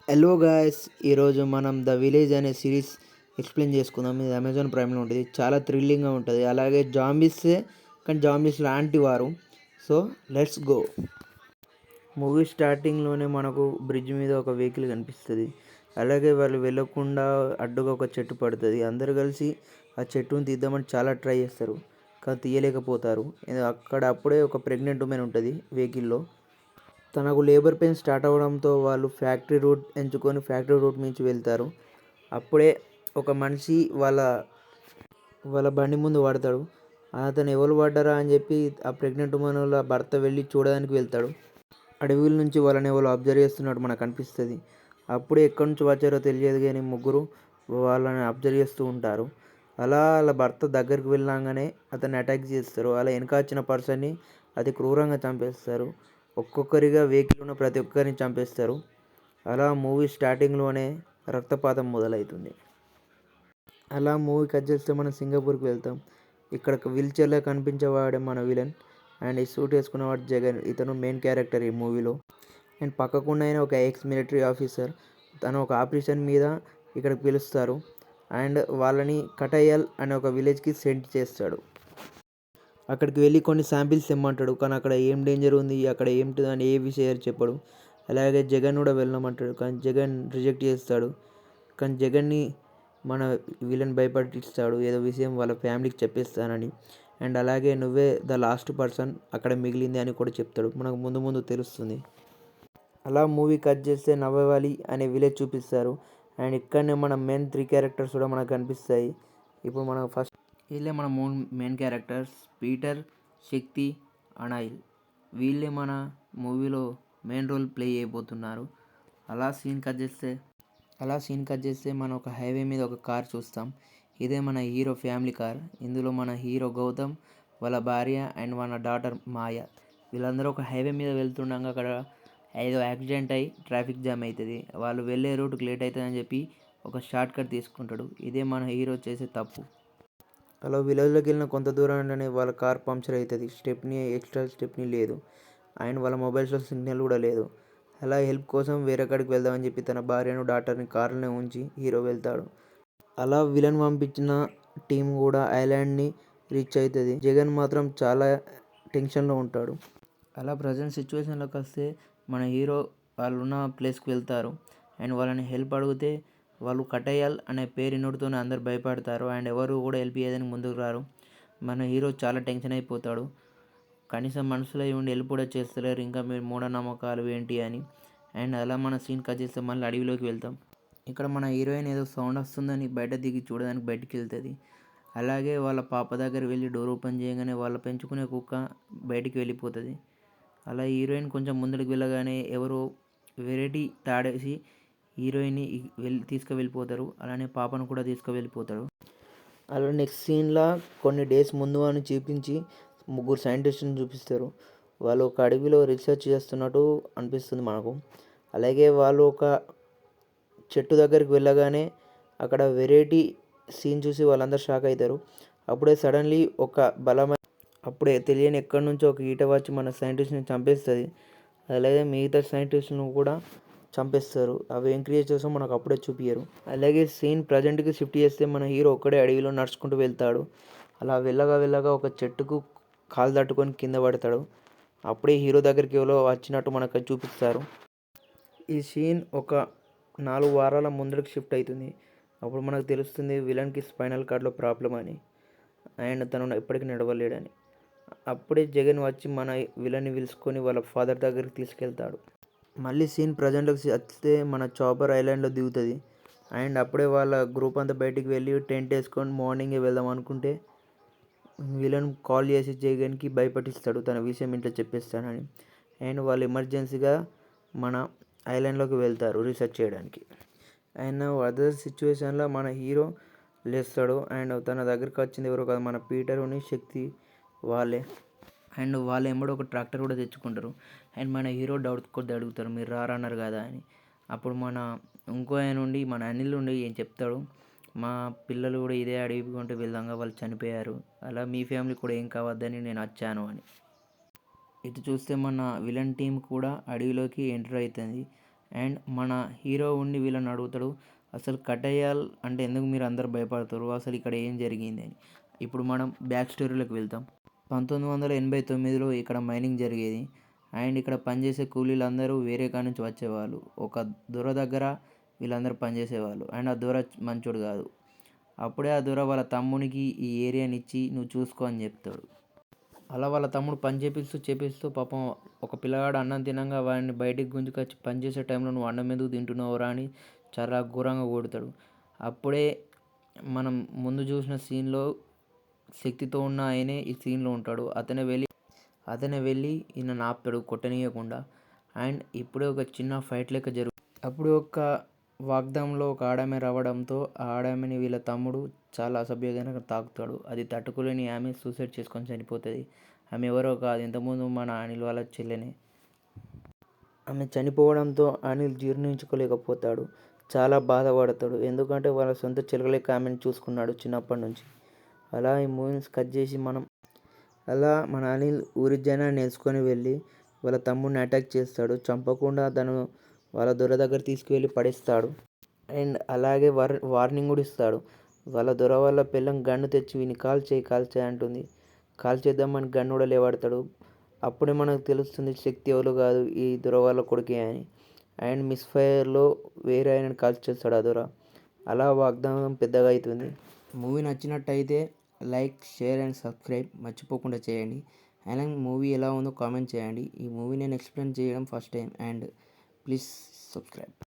Hello guys, ఈరోజు మనం the village అనే సిరీస్ ఎక్స్ప్లెయిన్ చేసుకుందాం. ఇది అమెజాన్ ప్రైమ్లో ఉంటుంది. చాలా థ్రిల్లింగ్గా ఉంటుంది. అలాగే జాంబీసే, కానీ జాంబీస్ లాంటి వారు. So let's go. మూవీ స్టార్టింగ్లోనే మనకు బ్రిడ్జ్ మీద ఒక వెహికల్ కనిపిస్తుంది. అలాగే వాళ్ళు వెళ్ళకుండా అడ్డుగా ఒక చెట్టు పడుతుంది. అందరు కలిసి ఆ చెట్టుని తీద్దామని చాలా ట్రై చేస్తారు, కానీ తీయలేకపోతారు. అక్కడ అప్పుడే ఒక ప్రెగ్నెంట్ ఉమెన్ ఉంటుంది వెహికల్లో. తనకు లేబర్ పెయిన్ స్టార్ట్ అవ్వడంతో వాళ్ళు ఫ్యాక్టరీ రూట్ ఎంచుకొని ఫ్యాక్టరీ రూట్ నుంచి వెళ్తారు. అప్పుడే ఒక మనిషి వాళ్ళ వాళ్ళ బండి ముందు పడతాడు. అతను ఎవరు పడ్డారా అని చెప్పి ఆ ప్రెగ్నెంట్ ఉమెన్ వాళ్ళ భర్త వెళ్ళి చూడడానికి వెళ్తాడు. అడవుల నుంచి వాళ్ళని ఎవరు అబ్జర్వ్ చేస్తున్నట్టు మనకు అనిపిస్తుంది. అప్పుడే ఎక్కడి నుంచి వచ్చారో తెలియదు కానీ ముగ్గురు వాళ్ళని అబ్జర్వ్ చేస్తూ ఉంటారు. అలా వాళ్ళ భర్త దగ్గరికి వెళ్ళగానే అతన్ని అటాక్ చేస్తారు. అలా వెనక వచ్చిన పర్సన్ని అతి క్రూరంగా చంపేస్తారు. ఒక్కొక్కరిగా వెహికల్ ఉన్న ప్రతి ఒక్కరిని చంపేస్తారు. అలా మూవీ స్టార్టింగ్లోనే రక్తపాతం మొదలవుతుంది. అలా మూవీ కట్ చేస్తే మనం సింగపూర్కి వెళ్తాం. ఇక్కడ వీల్ చైర్లో కనిపించేవాడే మన విలన్, అండ్ ఈ సూట్ వేసుకున్నవాడు జగన్. ఇతను మెయిన్ క్యారెక్టర్ ఈ మూవీలో. అండ్ పక్కకుండా అయిన ఒక ఎక్స్ మిలిటరీ ఆఫీసర్. తను ఒక ఆపరేషన్ మీద ఇక్కడికి పిలుస్తారు. అండ్ వాళ్ళని కటయ్యల్ అనే ఒక విలేజ్కి సెండ్ చేస్తాడు. అక్కడికి వెళ్ళి కొన్ని శాంపిల్స్ ఇమ్మంటాడు, కానీ అక్కడ ఏం డేంజర్ ఉంది, అక్కడ ఏమిటి అని ఏ విషయాలు చెప్పడు. అలాగే జగన్ కూడా వెళ్ళమంటాడు, కానీ జగన్ రిజెక్ట్ చేస్తాడు. కానీ జగన్ని మన విలన్ భయపడిస్తాడు, ఏదో విషయం వాళ్ళ ఫ్యామిలీకి చెప్పేస్తానని. అండ్ అలాగే నువ్వే ద లాస్ట్ పర్సన్ అక్కడ మిగిలింది అని కూడా చెప్తాడు. మనకు ముందు ముందు తెలుస్తుంది. అలా మూవీ కట్ చేస్తే నవ్వాలి అనే విలేజ్ చూపిస్తారు. అండ్ ఇక్కడనే మన మెయిన్ 3 క్యారెక్టర్స్ కూడా మనకు కనిపిస్తాయి. ఇప్పుడు మనం ఫస్ట్ వీళ్ళే మన మెయిన్ క్యారెక్టర్స్, పీటర్, శక్తి, అనాయిల్. వీళ్ళే మన మూవీలో మెయిన్ రోల్ ప్లే చేయబోతున్నారు. అలా సీన్ కట్ చేస్తే మనం ఒక హైవే మీద ఒక కార్ చూస్తాం. ఇదే మన హీరో ఫ్యామిలీ కార్. ఇందులో మన హీరో గౌతమ్, వాళ్ళ భార్య అండ్ వాళ్ళ డాటర్ మాయ, వీళ్ళందరూ ఒక హైవే మీద వెళ్తుండగా అక్కడ ఏదో యాక్సిడెంట్ అయ్యి ట్రాఫిక్ జామ్ అవుతుంది. వాళ్ళు వెళ్ళే రూట్కి లేట్ అవుతుందని చెప్పి ఒక షార్ట్ కట్ తీసుకుంటాడు. ఇదే మన హీరో చేసే తప్పు. అలా విలేజ్లోకి వెళ్ళిన కొంత దూరంలోనే వాళ్ళ కార్ పంక్చర్ అవుతుంది. ఎక్స్ట్రా స్టెప్నీ లేదు. అండ్ వాళ్ళ మొబైల్స్లో సిగ్నల్ కూడా లేదు. అలా హెల్ప్ కోసం వేరే కాడికి వెళ్దామని చెప్పి తన భార్యను డాటర్ని కార్లోనే ఉంచి హీరో వెళ్తాడు. అలా విలన్ పంపించిన టీం కూడా ఐలాండ్ని రీచ్ అవుతుంది. జగన్ మాత్రం చాలా టెన్షన్లో ఉంటాడు. అలా ప్రజెంట్ సిచ్యువేషన్లోకి వస్తే మన హీరో వాళ్ళు ఉన్న ప్లేస్కి వెళ్తారు. అండ్ వాళ్ళని హెల్ప్ అడిగితే వాళ్ళు కటయ్యల్ అనే పేరు నోటితోనే అందరు భయపడతారు. అండ్ ఎవరు కూడా హెల్ప్ చేయడానికి ముందుకు రారు. మన హీరో చాలా టెన్షన్ అయిపోతాడు. కనీసం మనుషులై ఉండి హెల్ప్ కూడా చేస్తలేరు, ఇంకా మీరు మూఢనమ్మకాలు ఏంటి అని. అండ్ అలా మన సీన్ కట్ చేస్తే మళ్ళీ అడవిలోకి వెళ్తాం. ఇక్కడ మన హీరోయిన్ ఏదో సౌండ్ వస్తుందని బయట దిగి చూడడానికి బయటికి వెళ్తుంది. అలాగే వాళ్ళ పాప దగ్గర వెళ్ళి డోర్ ఓపెన్ చేయగానే వాళ్ళ పెంచుకునే కుక్క బయటికి వెళ్ళిపోతుంది. అలా హీరోయిన్ కొంచెం ముందుకు వెళ్ళగానే ఎవరో వెరైటీ తాడేసి హీరోయిన్ని తీసుకువెళ్ళిపోతారు. అలానే పాపను కూడా తీసుకువెళ్ళిపోతారు. అలా నెక్స్ట్ సీన్లో కొన్ని డేస్ ముందు అని చూపించి ముగ్గురు సైంటిస్ట్ని చూపిస్తారు. వాళ్ళు ఒక అడవిలో రీసెర్చ్ చేస్తున్నట్టు అనిపిస్తుంది మనకు. అలాగే వాళ్ళు ఒక చెట్టు దగ్గరికి వెళ్ళగానే అక్కడ వెరైటీ సీన్ చూసి వాళ్ళందరూ షాక్ అవుతారు. అప్పుడే సడన్లీ అప్పుడే తెలియని ఎక్కడి నుంచో ఒక ఈట వచ్చి మన సైంటిస్ట్ని చంపేస్తుంది. అలాగే మిగతా సైంటిస్ట్ను కూడా చంపేస్తారు. అవి ఏం క్రియేట్ చేస్తామో మనకు అప్పుడే చూపించరు. అలాగే సీన్ ప్రజెంట్కి షిఫ్ట్ చేస్తే మన హీరో ఒక్కడే అడవిలో నడుచుకుంటూ వెళ్తాడు. అలా వెళ్ళగా ఒక చెట్టుకు కాలు తట్టుకొని కింద పడతాడు. అప్పుడే హీరో దగ్గరికి ఎవరో వచ్చినట్టు మనకు చూపిస్తారు. ఈ సీన్ ఒక 4 వారాల ముందరికి షిఫ్ట్ అవుతుంది. అప్పుడు మనకు తెలుస్తుంది విలన్కి స్పైనల్ కార్డ్లో ప్రాబ్లం అని, అండ్ తను ఎప్పటికీ నడవలేడని. అప్పుడే జగన్ వచ్చి మన విలన్ని పిలుచుకొని వాళ్ళ ఫాదర్ దగ్గరికి తీసుకెళ్తాడు. మళ్ళీ సీన్ ప్రజెంట్లోకి వస్తే మన చాపర్ ఐలాండ్లో దిగుతుంది. అండ్ అప్పుడే వాళ్ళ గ్రూప్ అంతా బయటికి వెళ్ళి టెంట్ వేసుకొని మార్నింగే వెళ్దాం అనుకుంటే విలన్ కాల్ చేసి జగన్కి భయపడిస్తాడు, తన విషయం ఇంట్లో చెప్పేస్తానని. అండ్ వాళ్ళు ఎమర్జెన్సీగా మన ఐలాండ్లోకి వెళ్తారు రీసెర్చ్ చేయడానికి. అండ్ అదర్ సిచ్యువేషన్లో మన హీరో లేస్తాడు. అండ్ తన దగ్గరికి వచ్చింది ఎవరో కాదు, మన పీటర్ని శక్తి వాళ్ళే. అండ్ వాళ్ళు ఎంబడి ఒక ట్రాక్టర్ కూడా తెచ్చుకుంటారు. అండ్ మన హీరో డౌట్ కొద్ది అడుగుతారు, మీరు రారన్నారు కదా అని. అప్పుడు మన ఇంకో ఆయన నుండి మన అనిల్ నుండి ఏం చెప్తాడు, మా పిల్లలు కూడా ఇదే అడవి కొంటే వెళ్దాంగా, వాళ్ళు చనిపోయారు, అలా మీ ఫ్యామిలీ కూడా ఏం కావద్దని నేను వచ్చాను అని. ఇటు చూస్తే మన విలన్ టీం కూడా అడవిలోకి ఎంటర్ అవుతుంది. అండ్ మన హీరో ఉండి వీళ్ళని అడుగుతాడు, అసలు కటయ్యాల్ అంటే ఎందుకు మీరు అందరు భయపడతారు, అసలు ఇక్కడ ఏం జరిగింది అని. ఇప్పుడు మనం బ్యాక్ స్టోరీలోకి వెళ్తాం. 1989లో ఇక్కడ మైనింగ్ జరిగేది. అండ్ ఇక్కడ పనిచేసే కూలీలందరూ వేరే కాడ నుంచి వచ్చేవాళ్ళు. ఒక దొర దగ్గర వీళ్ళందరూ పనిచేసేవాళ్ళు. అండ్ ఆ దొర మంచోడు కాదు. అప్పుడే ఆ దొర వాళ్ళ తమ్మునికి ఈ ఏరియాని ఇచ్చి నువ్వు చూసుకో అని చెప్తాడు. అలా వాళ్ళ తమ్ముడు పని చేపిస్తూ పాపం ఒక పిల్లగాడు అన్నం తినంగా వాడిని బయటికి గుంజుకొచ్చి పనిచేసే టైంలో నువ్వు అన్నం ఎందుకు తింటున్నావురా అని చాలా ఘోరంగా కొడతాడు. అప్పుడే మనం ముందు చూసిన సీన్లో శక్తితో ఉన్న ఆయనే ఈ సీన్లో ఉంటాడు. అతనే వెళ్ళి ఈయనను ఆపుతాడు కొట్టనీయకుండా. అండ్ ఇప్పుడే ఒక చిన్న ఫైట్ లెక్క అప్పుడు ఒక వాగ్దానంలో ఒక ఆడమే రావడంతో ఆ ఆడమని వీళ్ళ తమ్ముడు చాలా అసభ్యంగా తాకుతాడు. అది తట్టుకోలేని ఆమె సూసైడ్ చేసుకొని చనిపోతుంది. ఆమె ఎవరో కాదు, ఇంతకుముందు మన అనిల్ వాళ్ళ చెల్లెనే. ఆమె చనిపోవడంతో అనిల్ జీర్ణించుకోలేకపోతాడు. చాలా బాధపడతాడు. ఎందుకంటే వాళ్ళ సొంత చెల్లె లెక్క ఆమెను చూసుకున్నాడు చిన్నప్పటి నుంచి. అలా ఈ మూవీని కట్ చేసి అలా మన అనిల్ ఊరి జనాన్ని నేర్చుకొని వెళ్ళి వాళ్ళ తమ్ముడిని అటాక్ చేస్తాడు. చంపకుండా తను వాళ్ళ దొర దగ్గర తీసుకువెళ్ళి పడేస్తాడు. అండ్ అలాగే వార్నింగ్ కూడా ఇస్తాడు. వాళ్ళ దొర వాళ్ళ పిల్లం గన్ను తెచ్చి వీని కాల్చేయి అంటుంది. కాల్చేద్దామని గన్ను కూడా లేవాడతాడు. అప్పుడే మనకు తెలుస్తుంది శక్తి ఎవరు కాదు, ఈ దొర వాళ్ళ కొడుకే అని. అండ్ మిస్ఫైర్లో వేరే ఆయనని కాల్చేస్తాడు ఆ దొర. అలా వాగ్దానం పెద్దగా అవుతుంది. మూవీ నచ్చినట్టయితే లైక్, షేర్ అండ్ సబ్స్క్రైబ్ మర్చిపోకుండా చేయండి. అండ్ మూవీ ఎలా ఉందో కామెంట్ చేయండి. ఈ మూవీ నేను ఎక్స్ప్లెయిన్ చేయడం first time. And please subscribe.